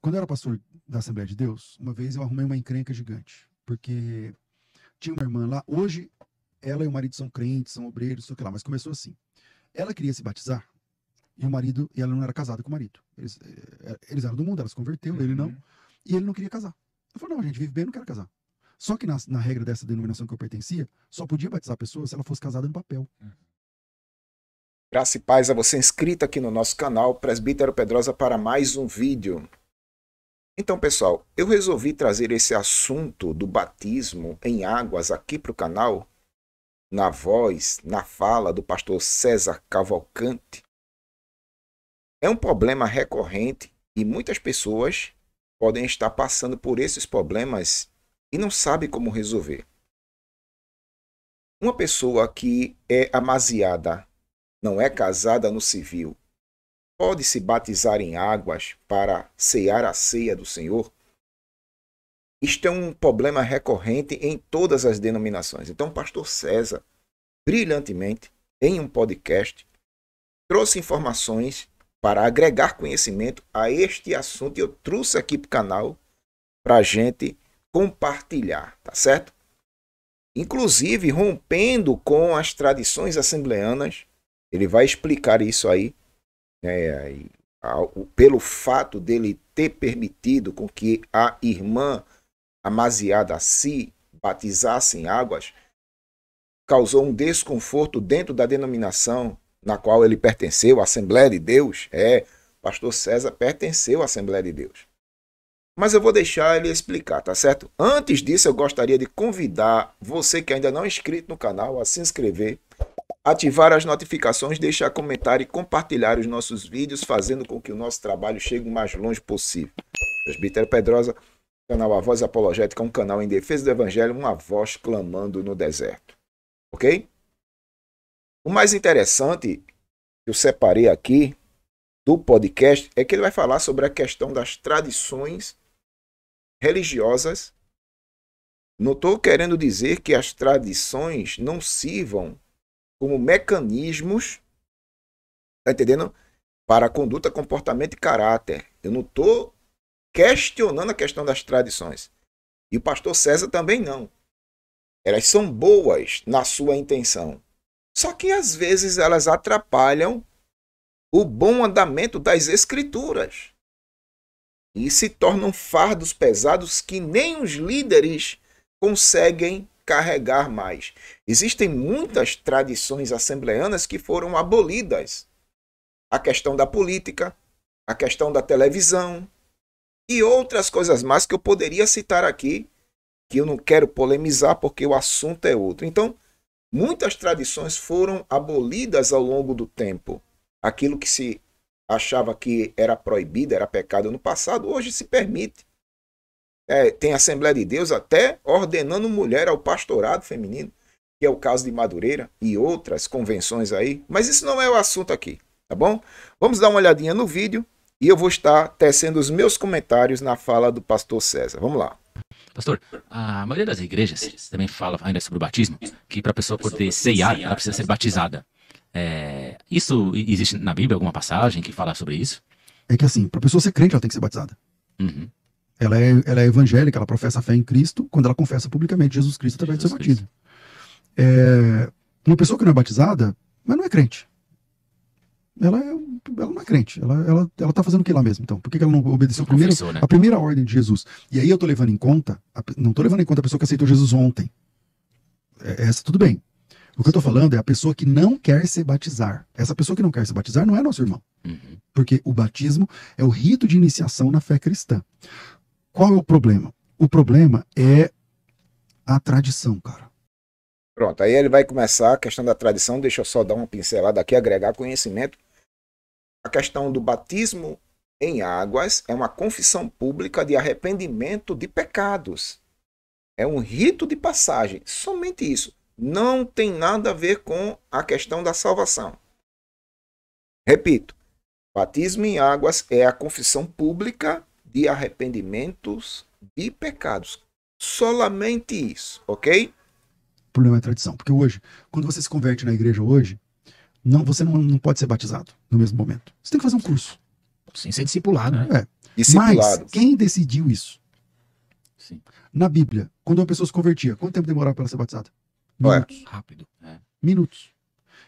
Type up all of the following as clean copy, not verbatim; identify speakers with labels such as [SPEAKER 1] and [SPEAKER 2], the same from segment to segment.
[SPEAKER 1] Quando eu era pastor da Assembleia de Deus, uma vez eu arrumei uma encrenca gigante, porque tinha uma irmã lá, hoje ela e o marido são crentes, são obreiros, sei lá, mas começou assim. Ela queria se batizar, e o marido, e ela não era casada com o marido. Eles eram do mundo, ela se converteu, ele não, e ele não queria casar. Eu falei, não, a gente vive bem, não quero casar. Só que na regra dessa denominação que eu pertencia, só podia batizar a pessoa se ela fosse casada no papel.
[SPEAKER 2] Graça e paz a você inscrito aqui no nosso canal, Presbítero Pedrosa, para mais um vídeo. Então, pessoal, eu resolvi trazer esse assunto do batismo em águas aqui para o canal, na voz, na fala do pastor César Cavalcante. É um problema recorrente e muitas pessoas podem estar passando por esses problemas e não sabem como resolver. Uma pessoa que é amaziada, não é casada no civil, pode se batizar em águas para cear a ceia do Senhor? Isto é um problema recorrente em todas as denominações. Então, o pastor César, brilhantemente, em um podcast, trouxe informações para agregar conhecimento a este assunto e eu trouxe aqui para o canal para a gente compartilhar, tá certo? Inclusive, rompendo com as tradições assembleanas, ele vai explicar isso aí, pelo fato dele ter permitido com que a irmã amaziada se batizasse em águas, causou um desconforto dentro da denominação na qual ele pertenceu, a Assembleia de Deus. Pastor César pertenceu à Assembleia de Deus. Mas eu vou deixar ele explicar, tá certo? Antes disso, eu gostaria de convidar você que ainda não é inscrito no canal a se inscrever, ativar as notificações, deixar comentário e compartilhar os nossos vídeos, fazendo com que o nosso trabalho chegue o mais longe possível. Presbítero Pedrosa, canal A Voz Apologética, um canal em defesa do Evangelho, uma voz clamando no deserto. Ok? O mais interessante que eu separei aqui do podcast é que ele vai falar sobre a questão das tradições religiosas. Não estou querendo dizer que as tradições não sirvam como mecanismos, tá entendendo? Para a conduta, comportamento e caráter. Eu não estou questionando a questão das tradições. E o pastor César também não. Elas são boas na sua intenção. Só que às vezes elas atrapalham o bom andamento das escrituras. E se tornam fardos pesados que nem os líderes conseguem carregar mais. Existem muitas tradições assembleanas que foram abolidas. A questão da política, a questão da televisão e outras coisas mais que eu poderia citar aqui, que eu não quero polemizar porque o assunto é outro. Então, muitas tradições foram abolidas ao longo do tempo. Aquilo que se achava que era proibido, era pecado no passado, hoje se permite. Tem a Assembleia de Deus até ordenando mulher ao pastorado feminino, que é o caso de Madureira e outras convenções aí. Mas isso não é o assunto aqui, tá bom? Vamos dar uma olhadinha no vídeo e eu vou estar tecendo os meus comentários na fala do pastor César. Vamos lá.
[SPEAKER 3] Pastor, a maioria das igrejas também fala ainda sobre o batismo, que para a pessoa poder ceiar, ela precisa ser batizada. Isso existe na Bíblia, alguma passagem que fala sobre isso?
[SPEAKER 1] É que assim, para a pessoa ser crente, ela tem que ser batizada.
[SPEAKER 3] Uhum.
[SPEAKER 1] Ela é evangélica, ela professa a fé em Cristo quando ela confessa publicamente Jesus Cristo através do seu batismo. Uma pessoa que não é batizada, mas não é crente. Ela não é crente. Ela tá fazendo o que lá mesmo? Então, por que ela não obedeceu a primeira ordem de Jesus? E aí eu tô levando em conta, não tô levando em conta a pessoa que aceitou Jesus ontem. Essa tudo bem. O que eu tô falando é a pessoa que não quer se batizar. Essa pessoa que não quer se batizar não é nosso irmão.
[SPEAKER 3] Uhum.
[SPEAKER 1] Porque o batismo é o rito de iniciação na fé cristã. Qual é o problema? O problema é a tradição, cara.
[SPEAKER 2] Pronto, aí ele vai começar a questão da tradição. Deixa eu só dar uma pincelada aqui, agregar conhecimento. A questão do batismo em águas é uma confissão pública de arrependimento de pecados. É um rito de passagem, somente isso. Não tem nada a ver com a questão da salvação. Repito, batismo em águas é a confissão pública de arrependimentos de pecados. Solamente isso, ok?
[SPEAKER 1] O problema é a tradição. Porque hoje, quando você se converte na igreja hoje, você não pode ser batizado no mesmo momento. Você tem que fazer um curso.
[SPEAKER 3] Sem ser discipulado, né?
[SPEAKER 2] Discipulado.
[SPEAKER 1] Mas quem decidiu isso?
[SPEAKER 3] Sim.
[SPEAKER 1] Na Bíblia, quando uma pessoa se convertia, quanto tempo demorava para ela ser batizada?
[SPEAKER 2] Ué.
[SPEAKER 1] Minutos.
[SPEAKER 3] Rápido.
[SPEAKER 1] Minutos.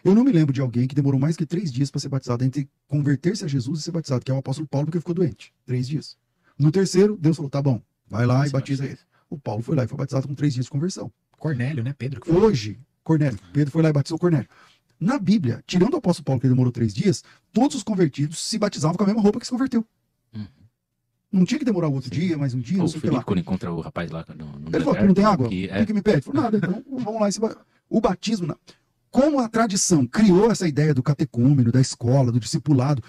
[SPEAKER 1] Eu não me lembro de alguém que demorou mais que 3 dias para ser batizado, entre converter-se a Jesus e ser batizado, que é o apóstolo Paulo, porque ficou doente. 3 dias. No terceiro, Deus falou, tá bom, vai lá e batiza ele. O Paulo foi lá e foi batizado com 3 dias de conversão.
[SPEAKER 4] Cornélio, né? Pedro. Que foi.
[SPEAKER 1] Hoje, Cornélio, Pedro foi lá e batizou Cornélio. Na Bíblia, tirando o apóstolo Paulo, que demorou 3 dias, todos os convertidos se batizavam com a mesma roupa que se converteu.
[SPEAKER 3] Uhum.
[SPEAKER 1] Não tinha que demorar outro dia, mais um dia,
[SPEAKER 3] O
[SPEAKER 1] não sei o que lá.
[SPEAKER 3] Felipe, quando encontra o rapaz lá no
[SPEAKER 1] Ele falou, não tem água?
[SPEAKER 3] que
[SPEAKER 1] O que me pede? Ele falou, nada, então vamos lá. O batismo, não. Como a tradição criou essa ideia do catecúmeno, da escola, do discipulado,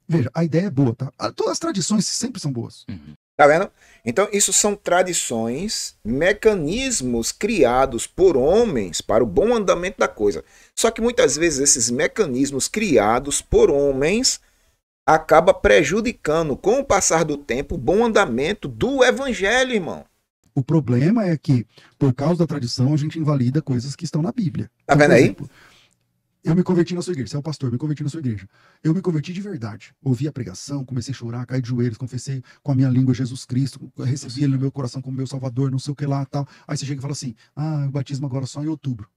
[SPEAKER 1] veja, a ideia é boa, tá? Todas as tradições sempre são boas.
[SPEAKER 3] Uhum.
[SPEAKER 2] Tá vendo? Então, isso são tradições, mecanismos criados por homens para o bom andamento da coisa. Só que muitas vezes esses mecanismos criados por homens acabam prejudicando, com o passar do tempo, o bom andamento do evangelho, irmão.
[SPEAKER 1] O problema é que, por causa da tradição, a gente invalida coisas que estão na Bíblia.
[SPEAKER 2] Tá
[SPEAKER 1] Então,
[SPEAKER 2] vendo
[SPEAKER 1] por
[SPEAKER 2] aí?
[SPEAKER 1] exemplo, eu me converti na sua igreja, você é o pastor, eu me converti na sua igreja. Eu me converti de verdade. Ouvi a pregação, comecei a chorar, caí de joelhos, confessei com a minha língua Jesus Cristo, recebi ele no meu coração como meu salvador, não sei o que lá tal. Aí você chega e fala assim, o batismo agora só em outubro.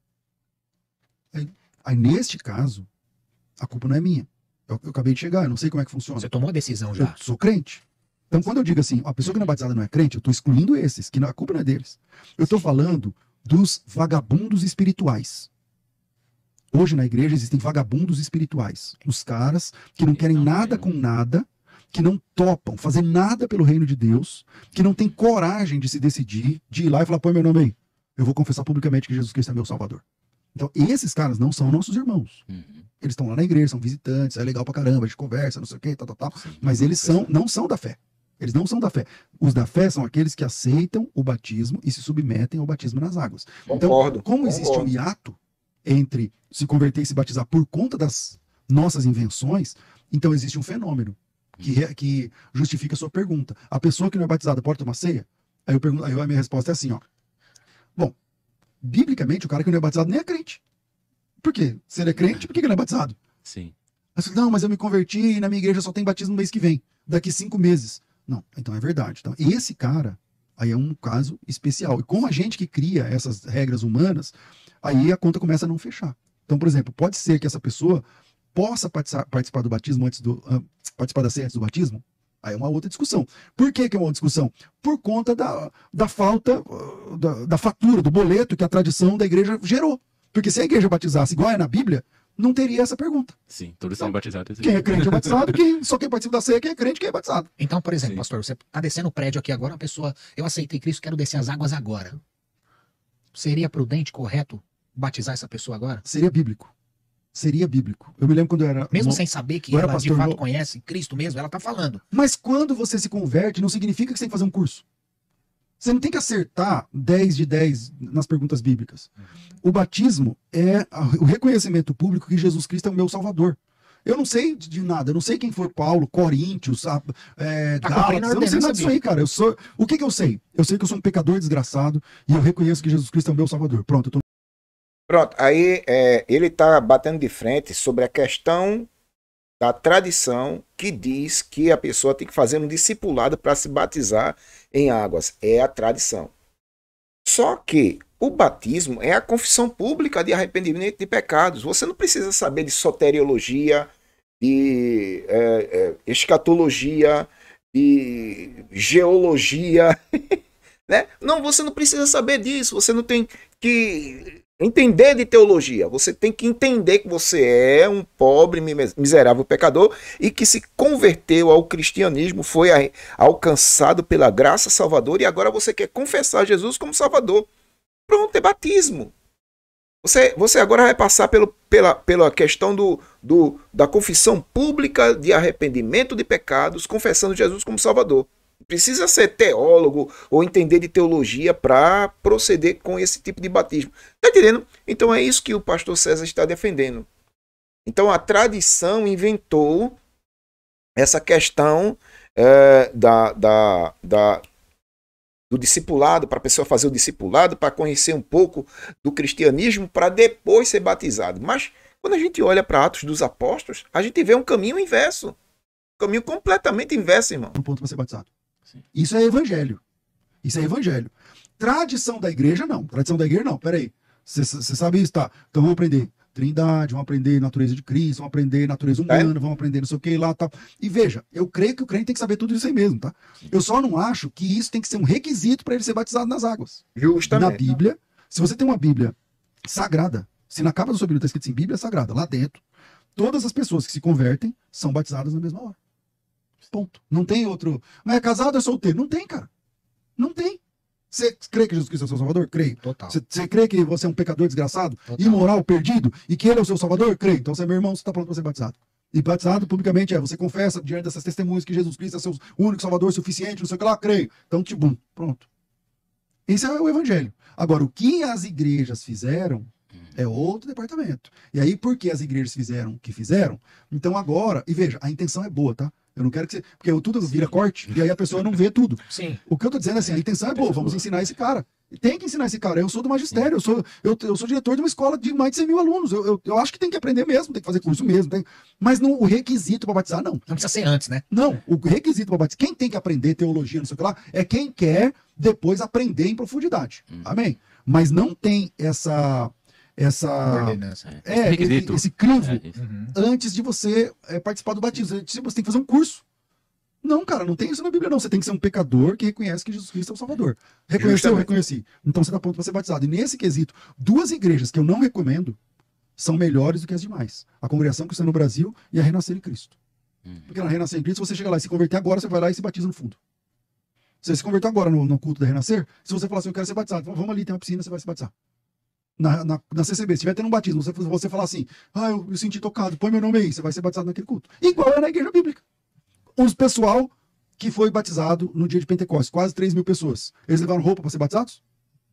[SPEAKER 1] Aí neste caso, a culpa não é minha. Eu acabei de chegar, eu não sei como é que funciona.
[SPEAKER 4] Você tomou a decisão
[SPEAKER 1] Eu
[SPEAKER 4] já.
[SPEAKER 1] sou crente. Então, quando eu digo assim, a pessoa que não é batizada não é crente, eu estou excluindo esses, que a culpa não é deles. Eu estou falando dos vagabundos espirituais. Hoje na igreja existem vagabundos espirituais. Os caras que não querem nada com nada, que não topam fazer nada pelo reino de Deus, que não têm coragem de se decidir, de ir lá e falar, põe meu nome aí. Eu vou confessar publicamente que Jesus Cristo é meu Salvador. Então, esses caras não são nossos irmãos. Eles estão lá na igreja, são visitantes, é legal pra caramba, a gente conversa, não sei o que, tal. Mas eles não são da fé. Eles não são da fé. Os da fé são aqueles que aceitam o batismo e se submetem ao batismo nas águas.
[SPEAKER 2] Concordo,
[SPEAKER 1] Então, como existe um hiato entre se converter e se batizar por conta das nossas invenções, então existe um fenômeno que justifica a sua pergunta. A pessoa que não é batizada pode tomar ceia? Aí a minha resposta é assim, ó. Bom, biblicamente, o cara que não é batizado nem é crente. Por quê? Se ele é crente, por que ele não é batizado?
[SPEAKER 3] Sim.
[SPEAKER 1] Não, mas eu me converti e na minha igreja só tem batismo no mês que vem, daqui 5 meses. Não, então é verdade. Então, esse cara, aí é um caso especial. E como a gente que cria essas regras humanas, aí a conta começa a não fechar. Então, por exemplo, pode ser que essa pessoa possa participar do batismo participar da ceia antes do batismo? Aí é uma outra discussão. Por que é uma outra discussão? Por conta da falta, da fatura, do boleto que a tradição da igreja gerou. Porque se a igreja batizasse igual é na Bíblia, não teria essa pergunta.
[SPEAKER 3] Sim, todos são batizados.
[SPEAKER 1] Quem é crente é batizado, só quem participa da ceia, quem é crente, quem é batizado.
[SPEAKER 4] Então, por exemplo,
[SPEAKER 3] Sim.
[SPEAKER 4] pastor, você está descendo o prédio aqui agora, uma pessoa, eu aceitei Cristo, quero descer as águas agora. Seria prudente, correto, batizar essa pessoa agora?
[SPEAKER 1] Seria bíblico. Seria bíblico. Eu me lembro quando eu era...
[SPEAKER 4] Mesmo sem saber que
[SPEAKER 1] eu era
[SPEAKER 4] ela de
[SPEAKER 1] pastor
[SPEAKER 4] fato
[SPEAKER 1] novo.
[SPEAKER 4] conhece Cristo mesmo, ela está falando.
[SPEAKER 1] Mas quando você se converte, não significa que você tem que fazer um curso. Você não tem que acertar 10 de 10 nas perguntas bíblicas. O batismo é o reconhecimento público que Jesus Cristo é o meu Salvador. Eu não sei de nada, eu não sei quem foi Paulo, Coríntios, Gálatas, eu não sei nada disso aí, cara. O que eu sei? Eu sei que eu sou um pecador desgraçado e eu reconheço que Jesus Cristo é o meu Salvador. Pronto, eu tô...
[SPEAKER 2] Pronto, aí ele está batendo de frente sobre a questão da tradição que diz que a pessoa tem que fazer um discipulado para se batizar em águas. É a tradição. Só que o batismo é a confissão pública de arrependimento de pecados. Você não precisa saber de soteriologia, de escatologia, de geologia, né? Não, você não precisa saber disso. Você não tem que entender de teologia. Você tem que entender que você é um pobre, miserável pecador e que se converteu ao cristianismo, foi alcançado pela graça salvadora e agora você quer confessar Jesus como Salvador. Pronto, é batismo. Você agora vai passar pela questão da confissão pública de arrependimento de pecados, confessando Jesus como Salvador. Precisa ser teólogo ou entender de teologia para proceder com esse tipo de batismo. Está entendendo? Então é isso que o pastor César está defendendo. Então a tradição inventou essa questão do discipulado, para a pessoa fazer o discipulado, para conhecer um pouco do cristianismo, para depois ser batizado. Mas quando a gente olha para Atos dos Apóstolos, a gente vê um caminho inverso. Caminho completamente inverso, irmão.
[SPEAKER 1] No ponto para ser batizado.
[SPEAKER 3] Sim.
[SPEAKER 1] Isso é evangelho. Isso é evangelho. Tradição da igreja, não. Tradição da igreja, não. Peraí. Você sabe isso, tá? Então vamos aprender Trindade, vamos aprender natureza de Cristo, vamos aprender natureza humana, vamos aprender não sei o que lá, tal. E veja, eu creio que o crente tem que saber tudo isso aí mesmo, tá? Eu só não acho que isso tem que ser um requisito para ele ser batizado nas águas.
[SPEAKER 2] Justamente.
[SPEAKER 1] Na Bíblia, se você tem uma Bíblia sagrada, se na capa da sua Bíblia está escrito assim, Bíblia sagrada, lá dentro, todas as pessoas que se convertem são batizadas na mesma hora. Ponto. Não tem outro. Mas é casado ou é solteiro? Não tem, cara. Não tem. Você crê que Jesus Cristo é o seu Salvador? Creio.
[SPEAKER 4] Total.
[SPEAKER 1] Você crê que você é um pecador desgraçado,
[SPEAKER 4] Total.
[SPEAKER 1] imoral, perdido, e que ele é o seu Salvador? Creio. Então você é meu irmão, você está pronto para ser batizado. E batizado publicamente você confessa diante dessas testemunhas que Jesus Cristo é seu único Salvador suficiente, não sei o que lá, creio. Então, tibum, pronto. Esse é o evangelho. Agora, o que as igrejas fizeram é outro departamento. E aí, por que as igrejas fizeram o que fizeram? Então agora, e veja, a intenção é boa, tá? Eu não quero que você. Porque tudo vira corte, e aí a pessoa não vê tudo.
[SPEAKER 4] Sim.
[SPEAKER 1] O que eu tô dizendo é assim, a intenção é boa, vamos ensinar esse cara. Tem que ensinar esse cara. Eu sou do magistério, eu sou diretor de uma escola de mais de 100 mil alunos. Eu acho que tem que aprender mesmo, tem que fazer curso mesmo. Mas não, o requisito para batizar, não.
[SPEAKER 4] Não precisa ser antes, né?
[SPEAKER 1] Não, o requisito para batizar, quem tem que aprender teologia, não sei o que lá, é quem quer depois aprender em profundidade. Amém? Mas não tem essa
[SPEAKER 4] Ordenança.
[SPEAKER 3] Requisito.
[SPEAKER 1] esse crivo
[SPEAKER 3] isso.
[SPEAKER 4] Uhum.
[SPEAKER 1] antes de você participar do batismo. Você tem que fazer um curso. Não, cara, não tem isso na Bíblia, não. Você tem que ser um pecador que reconhece que Jesus Cristo é o Salvador. Reconheceu?
[SPEAKER 2] Justamente.
[SPEAKER 1] Reconheci. Então você está pronto para ser batizado. E nesse quesito, duas igrejas que eu não recomendo são melhores do que as demais. A Congregação Cristã no Brasil e a Renascer em Cristo. Porque na Renascer em Cristo, você chega lá e se converter agora, você vai lá e se batiza no fundo. Você se converter agora no culto da Renascer, se você falar assim, eu quero ser batizado, vamos ali, tem uma piscina, você vai se batizar. Na CCB, se tiver tendo um batismo, você falar assim, eu me senti tocado, põe meu nome aí, você vai ser batizado naquele culto. Igual é na igreja bíblica. Os pessoal que foi batizado no dia de Pentecostes, quase 3 mil pessoas, eles levaram roupa para ser batizados?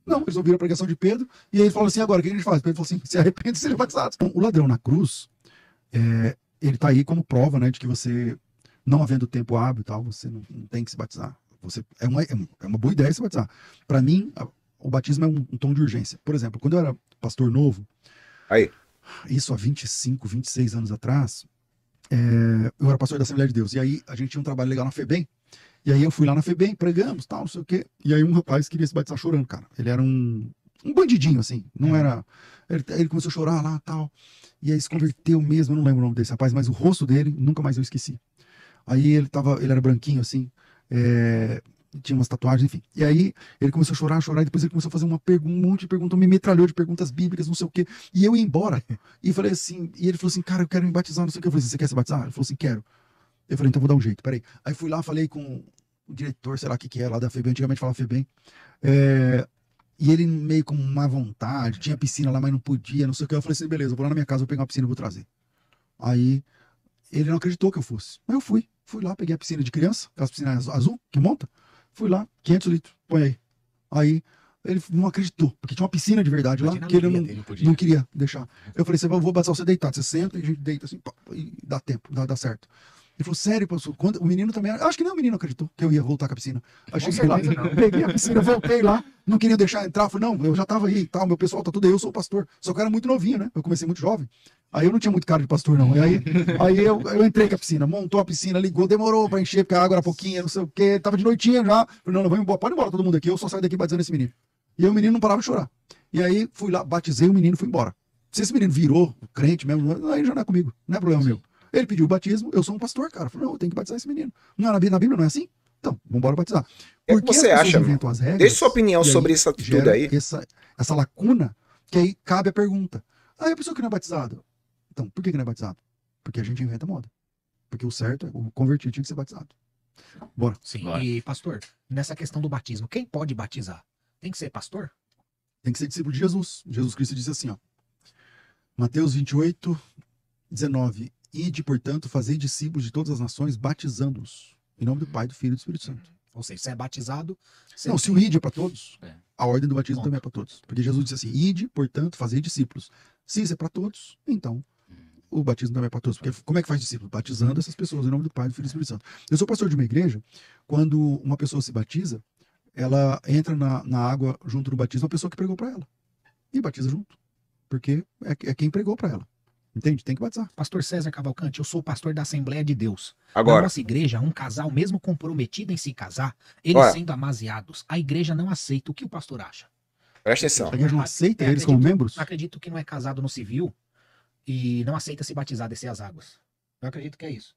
[SPEAKER 1] Não, eles ouviram a pregação de Pedro, e aí ele falou assim, agora, o que a gente faz? Pedro falou assim, se arrepende e seja batizado. Então, o ladrão na cruz, ele está aí como prova, né, de que você, não havendo tempo hábil e tal, você não tem que se batizar. É uma boa ideia se batizar. Para mim, o batismo é um tom de urgência. Por exemplo, quando eu era pastor novo,
[SPEAKER 2] Aí.
[SPEAKER 1] isso há 25, 26 anos atrás, eu era pastor da Assembleia de Deus, e aí a gente tinha um trabalho legal na FEBEM, e aí eu fui lá na FEBEM, pregamos, tal, não sei o quê, e aí um rapaz queria se batizar chorando, cara. Ele era um bandidinho, assim, não era... Ele começou a chorar lá, tal, e aí se converteu mesmo, eu não lembro o nome desse rapaz, mas o rosto dele, nunca mais eu esqueci. Aí ele era branquinho, assim, tinha umas tatuagens, enfim. E aí ele começou a chorar, e depois ele começou a fazer um monte de perguntas, me metralhou de perguntas bíblicas, não sei o quê. E eu ia embora. E falei assim, e ele falou assim, cara, eu quero me batizar, não sei o que. Eu falei assim, você quer se batizar? Ele falou assim, quero. Eu falei, então vou dar um jeito, peraí. Aí fui lá, falei com o diretor, sei lá o que é, lá da FEBEM, antigamente falava FEBEM. E ele meio com má vontade, tinha piscina lá, mas não podia, não sei o que. Eu falei assim, beleza, eu vou lá na minha casa, vou pegar uma piscina e vou trazer. Aí ele não acreditou que eu fosse. Mas eu fui lá, peguei a piscina de criança, aquelas piscinas azul que monta. Fui lá, 500 litros, põe aí. Aí ele não acreditou, porque tinha uma piscina de verdade lá, que ele não queria deixar. Eu falei, eu vou batizar você deitado. Você senta e a gente deita assim, pá, e dá tempo, dá certo. Ele falou, sério, pastor? O menino também, acho que nem o menino acreditou que eu ia voltar com a piscina. Aí cheguei lá, peguei a piscina, voltei lá, não queria deixar entrar. Falei, não, eu já tava aí e tal, meu pessoal tá tudo aí, eu sou o pastor. Só que eu era muito novinho, né? Eu comecei muito jovem. Aí eu não tinha muito cara de pastor, não. E aí eu entrei com a piscina, montou a piscina, ligou, demorou pra encher, porque a água era pouquinha, não sei o quê. Tava de noitinha já. Falei, não, vamos embora, pode ir embora todo mundo aqui, eu só saio daqui batizando esse menino. E aí o menino não parava de chorar. E aí fui lá, batizei o menino e fui embora. Se esse menino virou crente mesmo, aí já não é comigo, não é problema meu. Ele pediu o batismo, eu sou um pastor, cara. Eu falei, não, eu tenho que batizar esse menino. Não, na Bíblia não é assim? Então, vamos embora batizar.
[SPEAKER 2] O que você acha,
[SPEAKER 1] as regras,
[SPEAKER 2] deixa sua opinião sobre essa atitude aí.
[SPEAKER 1] Essa lacuna, que aí cabe a pergunta. Aí a pessoa que não é batizado. Então, por que não é batizado? Porque a gente inventa moda. Porque o certo é o convertido tinha que ser batizado. Bora.
[SPEAKER 4] Sim.
[SPEAKER 3] Bora.
[SPEAKER 4] E, pastor, nessa questão do batismo, quem pode batizar? Tem que ser pastor?
[SPEAKER 1] Tem que ser discípulo de Jesus. Jesus Cristo disse assim, ó. Mateus 28, 19. Ide, portanto, fazei discípulos de todas as nações, batizando-os. Em nome do Pai, do Filho e do Espírito Santo.
[SPEAKER 4] Ou seja, você é batizado...
[SPEAKER 1] Não, se o ide é para todos, a ordem do batismo
[SPEAKER 4] Bom.
[SPEAKER 1] também é para todos. Porque Jesus disse assim, ide, portanto, fazei discípulos. Se isso é para todos, então o batismo também é para todos. Porque como é que faz discípulo? Batizando essas pessoas em nome do Pai, do Filho e do Espírito Santo. Eu sou pastor de uma igreja, quando uma pessoa se batiza, ela entra na água junto no batismo, a pessoa que pregou para ela. E batiza junto. Porque é quem pregou para ela. Entende? Tem que batizar.
[SPEAKER 4] Pastor César Cavalcante, eu sou pastor da Assembleia de Deus. Na
[SPEAKER 2] Agora,
[SPEAKER 4] nossa igreja, um casal mesmo comprometido em se casar, eles
[SPEAKER 2] Olha.
[SPEAKER 4] sendo amaziados, a igreja não aceita. O que o pastor acha?
[SPEAKER 2] presta atenção.
[SPEAKER 1] A igreja não aceita
[SPEAKER 4] É,
[SPEAKER 1] eles como membros?
[SPEAKER 4] Acredito que não é casado no civil e não aceita se batizar, descer as águas. Eu acredito que é isso.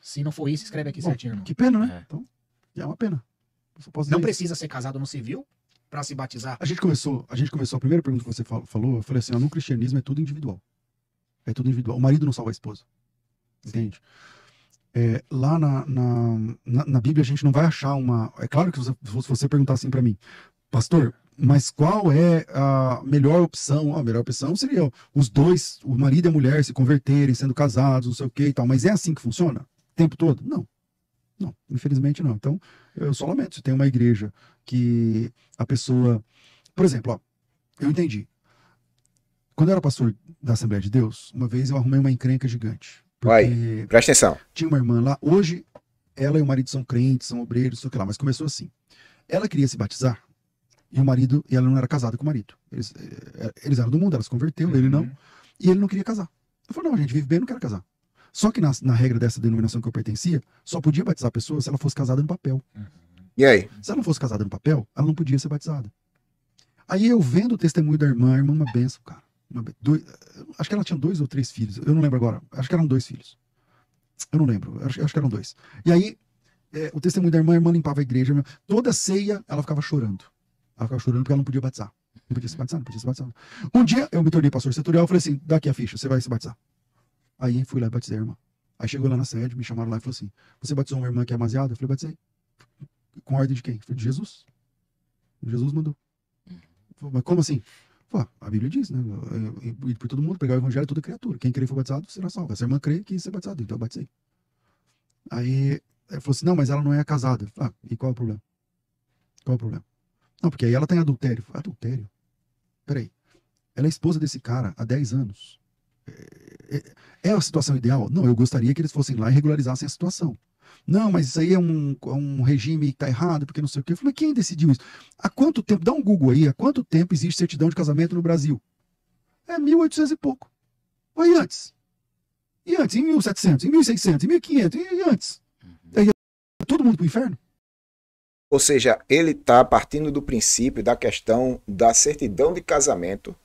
[SPEAKER 4] Se não for isso, escreve aqui
[SPEAKER 1] Bom,
[SPEAKER 4] certinho, irmão.
[SPEAKER 1] Que pena, né?
[SPEAKER 3] É.
[SPEAKER 1] Então, é uma pena. Eu só posso
[SPEAKER 4] Não
[SPEAKER 1] dizer isso.
[SPEAKER 4] precisa ser casado no civil para se batizar.
[SPEAKER 1] A gente começou, a primeira pergunta que você falou, eu falei assim, ó, no cristianismo é tudo individual. É tudo individual. O marido não salva a esposa. Entende? Lá na Bíblia a gente não vai achar uma... É claro que se você perguntar assim pra mim, pastor, mas qual é a melhor opção? A melhor opção seria os dois, o marido e a mulher, se converterem, sendo casados, não sei o que e tal. Mas é assim que funciona? O tempo todo? Não. Não, infelizmente não. Então, eu só lamento. Se tem uma igreja que a pessoa... Por exemplo, ó, eu entendi. Quando eu era pastor da Assembleia de Deus, uma vez eu arrumei uma encrenca gigante. Porque
[SPEAKER 2] Presta atenção.
[SPEAKER 1] tinha uma irmã lá, hoje ela e o marido são crentes, são obreiros, sei lá, mas começou assim. Ela queria se batizar e o marido, e ela não era casada com o marido. Eles eram do mundo, ela se converteu, ele não, e ele não queria casar. Eu falei, não, a gente vive bem, não quero casar. Só que na regra dessa denominação que eu pertencia, só podia batizar a pessoa se ela fosse casada no papel.
[SPEAKER 2] E aí?
[SPEAKER 1] Se ela não fosse casada no papel, ela não podia ser batizada. Aí eu vendo o testemunho da irmã, a irmã uma benção, cara. Acho que ela tinha 2 ou 3 filhos, eu não lembro agora. Acho que eram 2 filhos. Eu não lembro, acho que eram 2. E aí, o testemunho da irmã, a irmã limpava a igreja. Toda ceia, ela ficava chorando. Ela ficava chorando porque ela não podia batizar. Não podia se batizar, não podia se batizar. Um dia, eu me tornei pastor setorial e falei assim, dá aqui a ficha, você vai se batizar. Aí fui lá e batizei a irmã. Aí chegou lá na sede, me chamaram lá e falou assim, você batizou uma irmã que é amaziada? Eu falei, batizei. Com ordem de quem? Eu falei, de Jesus. Jesus mandou. Eu falei, mas como assim? Pô, a Bíblia diz, né? Ir por todo mundo, pegar o evangelho de toda criatura. Quem crer e for batizado, será salvo. Essa irmã crê que ia ser batizado, então eu batizei. Aí ele falou assim, não, mas ela não é casada. Eu falei, e qual é o problema? Qual é o problema? Não, porque aí ela tá em adultério. Eu falei, adultério? Peraí. Ela é esposa desse cara há 10 anos. É a situação ideal? Não, eu gostaria que eles fossem lá e regularizassem a situação. Não, mas isso aí é um regime que tá errado, porque não sei o quê. Eu falei, quem decidiu isso? Há quanto tempo? Dá um Google aí. Há quanto tempo existe certidão de casamento no Brasil? É 1800 e pouco. E antes? E antes? Em 1700? Em 1600? Em 1500? E antes? Aí, todo mundo pro inferno?
[SPEAKER 2] Ou seja, ele está partindo do princípio da questão da certidão de casamento,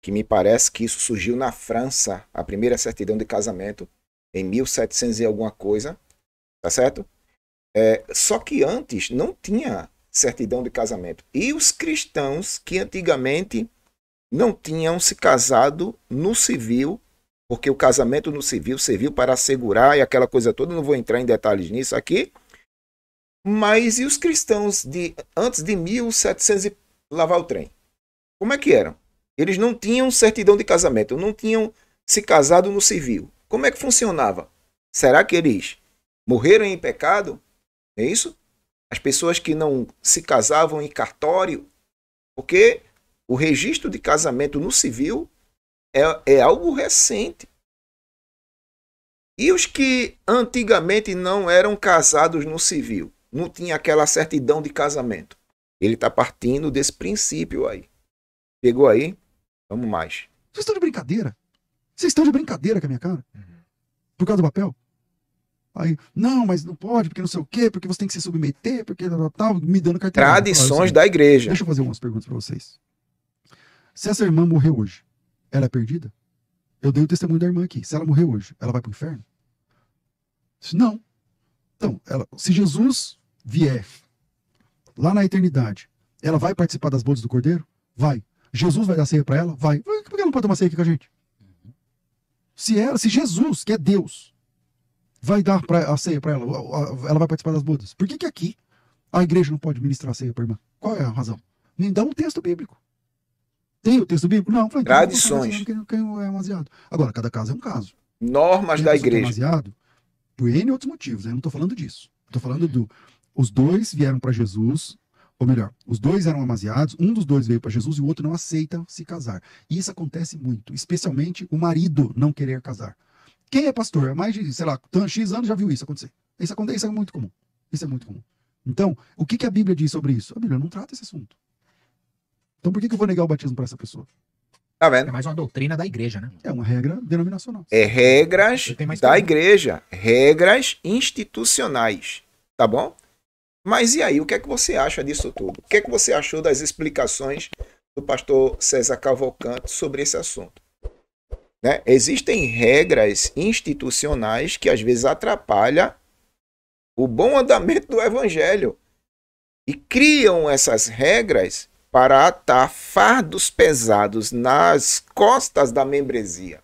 [SPEAKER 2] que me parece que isso surgiu na França, a primeira certidão de casamento, em 1700 e alguma coisa, tá certo? Só que antes não tinha certidão de casamento. E os cristãos que antigamente não tinham se casado no civil, porque o casamento no civil serviu para assegurar e aquela coisa toda, não vou entrar em detalhes nisso aqui. Mas e os cristãos antes de 1700 e lavar o trem? Como é que eram? Eles não tinham certidão de casamento, não tinham se casado no civil. Como é que funcionava? Será que eles morreram em pecado? É isso? As pessoas que não se casavam em cartório? Porque o registro de casamento no civil é algo recente. E os que antigamente não eram casados no civil? Não tinha aquela certidão de casamento. Ele está partindo desse princípio aí. Pegou aí? Vamos mais.
[SPEAKER 1] Vocês estão de brincadeira? Vocês estão de brincadeira com a minha cara? Por causa do papel? Aí, não, mas não pode, porque não sei o quê, porque você tem que se submeter, porque tal, me dando carteira.
[SPEAKER 2] Tradições da igreja.
[SPEAKER 1] Deixa eu fazer algumas perguntas para vocês. Se essa irmã morrer hoje, ela é perdida? Eu dei o testemunho da irmã aqui. Se ela morrer hoje, ela vai para o inferno? Não. Então, se Jesus vier lá na eternidade, ela vai participar das bodas do Cordeiro? Vai. Jesus vai dar ceia para ela? Vai. Por que ela não pode tomar ceia aqui com a gente? Se Jesus, que é Deus, vai dar a ceia para ela, ela vai participar das bodas. Por que aqui a igreja não pode ministrar a ceia para a irmã? Qual é a razão? Me dá um texto bíblico. Tem o texto bíblico? Não. Falei,
[SPEAKER 2] Tradições.
[SPEAKER 1] Quem é amaziado. Agora, cada caso é um caso.
[SPEAKER 2] Normas da igreja.
[SPEAKER 1] Amaziado, por N outros motivos. Eu não estou falando disso. Estou falando os dois vieram para Jesus, ou melhor, os dois eram amaziados, um dos dois veio para Jesus e o outro não aceita se casar. E isso acontece muito, especialmente o marido não querer casar. Quem é pastor? Há mais de, sei lá, X anos já viu isso acontecer. Isso é muito comum. Isso é muito comum. Então, o que a Bíblia diz sobre isso? A Bíblia não trata esse assunto. Então, por que eu vou negar o batismo para essa pessoa?
[SPEAKER 2] Tá
[SPEAKER 4] É
[SPEAKER 2] vendo?
[SPEAKER 4] mais uma doutrina da igreja, né?
[SPEAKER 1] É uma regra denominacional.
[SPEAKER 2] É regras
[SPEAKER 4] Eu tenho mais
[SPEAKER 2] da
[SPEAKER 4] perguntas.
[SPEAKER 2] igreja, regras institucionais, tá bom? Mas e aí, o que é que você acha disso tudo? O que é que você achou das explicações do pastor César Cavalcante sobre esse assunto? Né? Existem regras institucionais que às vezes atrapalham o bom andamento do evangelho e criam essas regras para atar fardos pesados nas costas da membresia.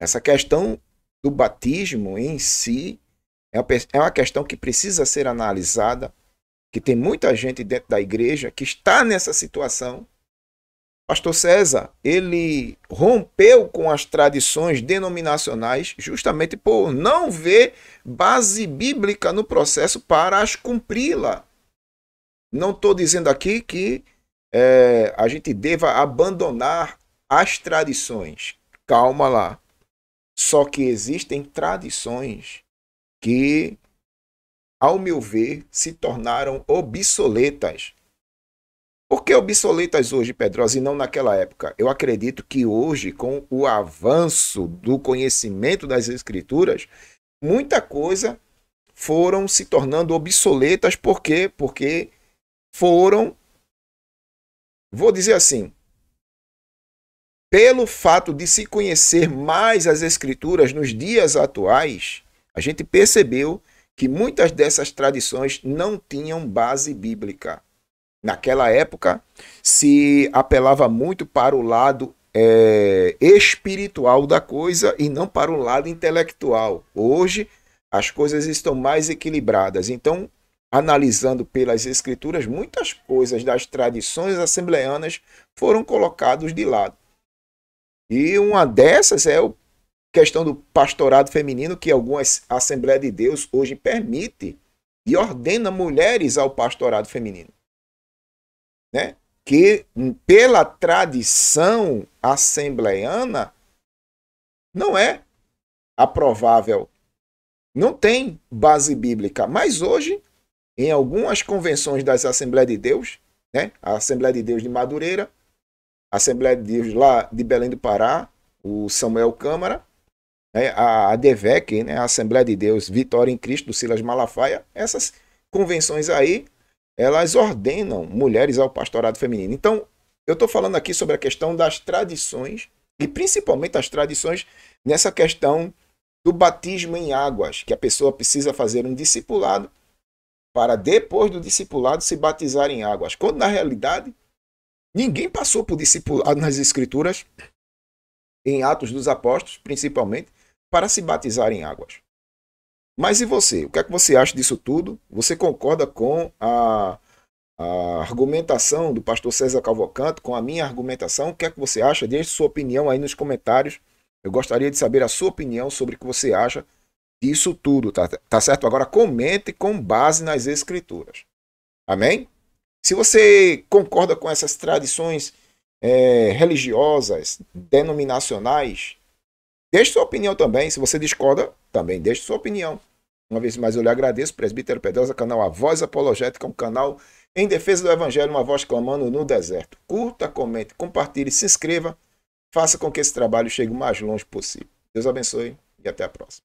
[SPEAKER 2] Essa questão do batismo em si é uma questão que precisa ser analisada, que tem muita gente dentro da igreja que está nessa situação. Pastor César, ele rompeu com as tradições denominacionais justamente por não ver base bíblica no processo para as cumpri-la. Não estou dizendo aqui que a gente deva abandonar as tradições. Calma lá. Só que existem tradições que, ao meu ver, se tornaram obsoletas. Por que obsoletas hoje, Pedrosa, e não naquela época? Eu acredito que hoje, com o avanço do conhecimento das Escrituras, muita coisa foram se tornando obsoletas. Por quê? Porque foram, vou dizer assim, pelo fato de se conhecer mais as Escrituras nos dias atuais, a gente percebeu que muitas dessas tradições não tinham base bíblica. Naquela época, se apelava muito para o lado espiritual da coisa e não para o lado intelectual. Hoje, as coisas estão mais equilibradas. Então, analisando pelas Escrituras, muitas coisas das tradições assembleanas foram colocadas de lado. E uma dessas é a questão do pastorado feminino, que algumas Assembleias de Deus hoje permite e ordena mulheres ao pastorado feminino. Né? Que pela tradição assembleiana não é aprovável, não tem base bíblica, mas hoje em algumas convenções das Assembleias de Deus, né? A Assembleia de Deus de Madureira, a Assembleia de Deus lá de Belém do Pará, o Samuel Câmara, né? A ADVEC, né? A Assembleia de Deus Vitória em Cristo, do Silas Malafaia, essas convenções aí, elas ordenam mulheres ao pastorado feminino. Então, eu estou falando aqui sobre a questão das tradições, e principalmente as tradições nessa questão do batismo em águas, que a pessoa precisa fazer um discipulado para depois do discipulado se batizar em águas. Quando, na realidade, ninguém passou por discipulado nas Escrituras, em Atos dos Apóstolos, principalmente, para se batizar em águas. Mas e você? O que é que você acha disso tudo? Você concorda com a argumentação do pastor César Cavalcante, com a minha argumentação? O que é que você acha? Deixe sua opinião aí nos comentários. Eu gostaria de saber a sua opinião sobre o que você acha disso tudo, tá certo? Agora comente com base nas Escrituras. Amém? Se você concorda com essas tradições religiosas, denominacionais, deixe sua opinião também. Se você discorda, também deixe sua opinião. Uma vez mais eu lhe agradeço, Presbítero Pedrosa, canal A Voz Apologética, um canal em defesa do Evangelho, uma voz clamando no deserto. Curta, comente, compartilhe, se inscreva, faça com que esse trabalho chegue o mais longe possível. Deus abençoe e até a próxima.